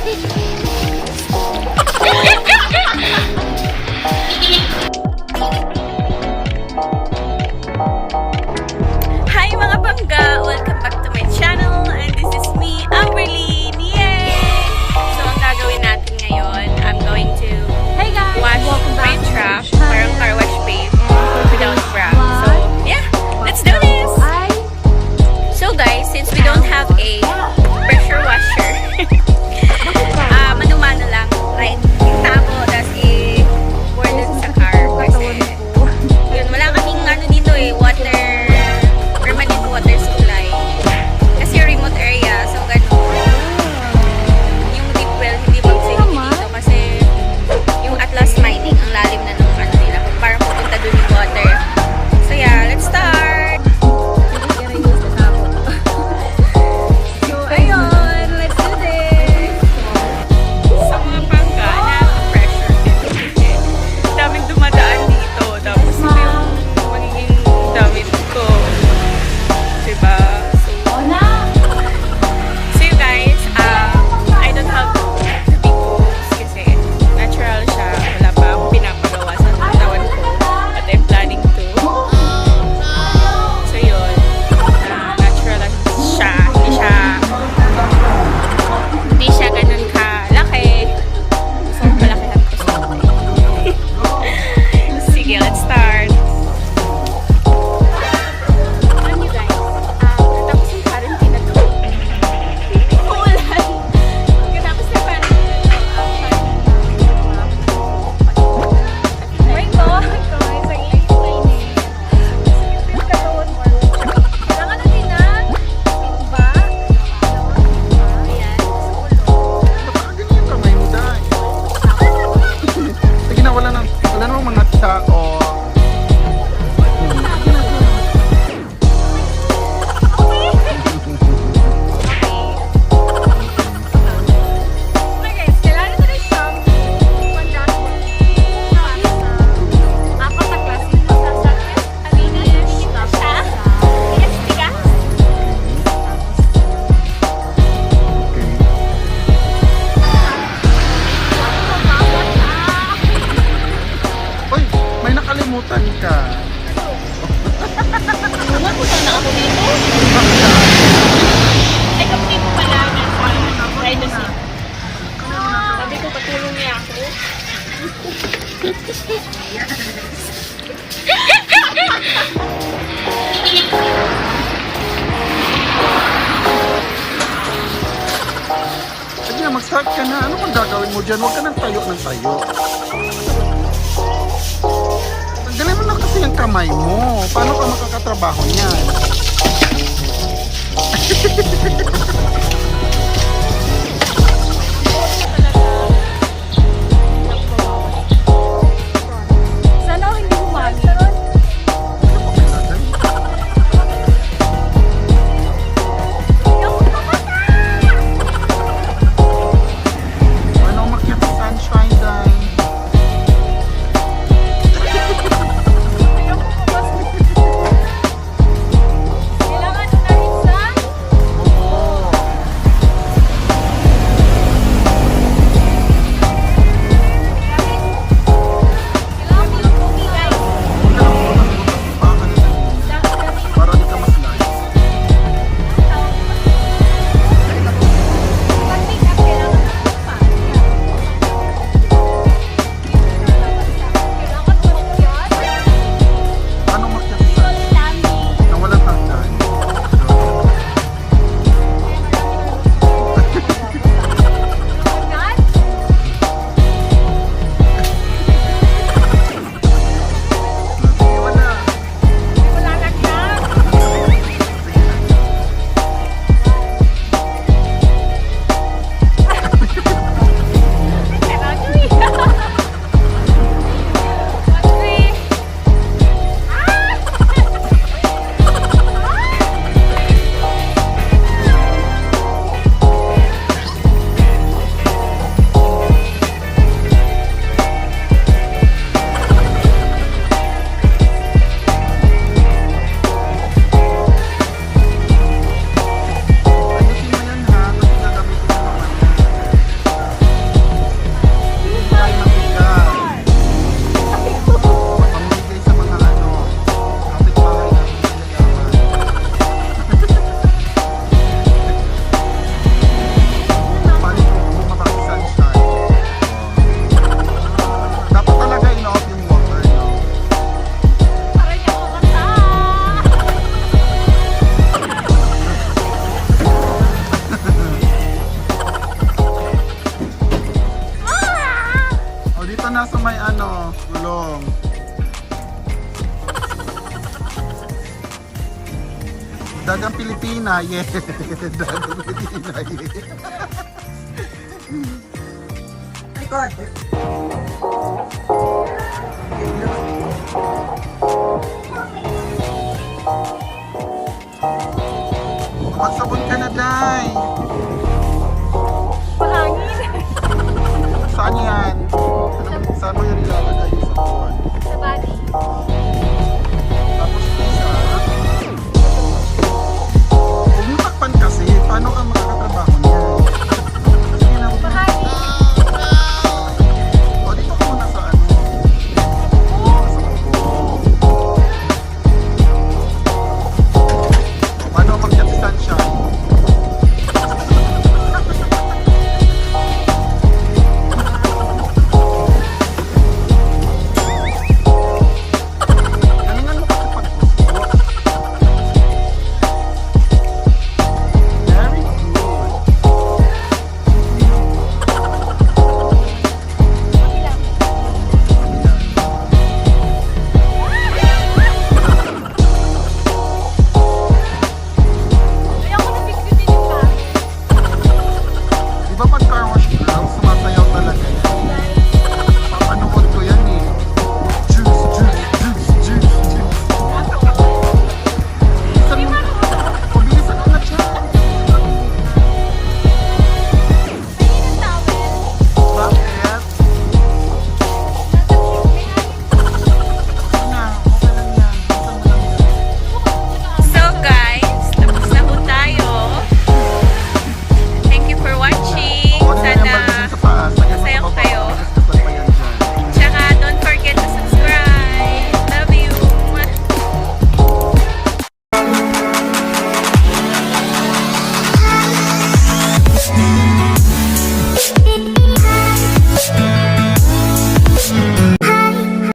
Hi mga bangga! Welcome back to my channel and this is me, Amberly! Yay! So ang gagawin natin ngayon, I'm going to wash my truck, parang car wash babe, without bra. So yeah, let's do this! So guys, since we don't have a pressure washer, mano-mano lang, right? Tabo, tapos i-pour dun sa car. Kasi yun, wala kaming ano dito water, permanent water supply. Kasi remote area, so ganun. Yung deep well, hindi mag-save dito kasi yung Atlas Mining, ang lalim na nung ano nila. Parang pupunta dun yung water. So yeah, let's start! So ayun, let's do this! Sa mga bangga na pressure dito. Daming dumadaan dito. Tapos ito yung magiging damit ko. Diba? So you guys, I don't have the big boobs kasi natural siya. Wala pa akong pinapagawa sa katawan ko. But I'm planning to. So yun, natural lang siya. Hindi siya ganun kalaki. So palakihan ko sa sige, let's start. Ano you guys? Natapos yung quarantine na to. Ulan! Natapos na quarantine na to. Oh my God! Guys, ang exciting. Katawan mo. Kailangan natin na ba? Ayan. Ganyan yung kamay mo, Day. Sige na, wala namang mga tao. Okay guys, kailangan natin ng shampoo, pandashboard, apat na klase ng masasakit, alina, siya, tigas-tigas. Okay. Uy, may nakalimutan ka. Naman ko sana ako dito. Ay, kapatid ko pala na rider seat. Sabi ko, patulong niya ako. Sige na, mag-start ka na. Ano kung gagawin mo dyan? Huwag ka nang tayo ng tayo. Tanggalin mo na kasi yung kamay mo. Paano ka makakatrabaho niyan? Sana hindi humami. Ano umakyat sa sunshine, Day? Kailangan unahin sa inaye. Dati pwede inaye. Likod. Magsabon ka na, Day.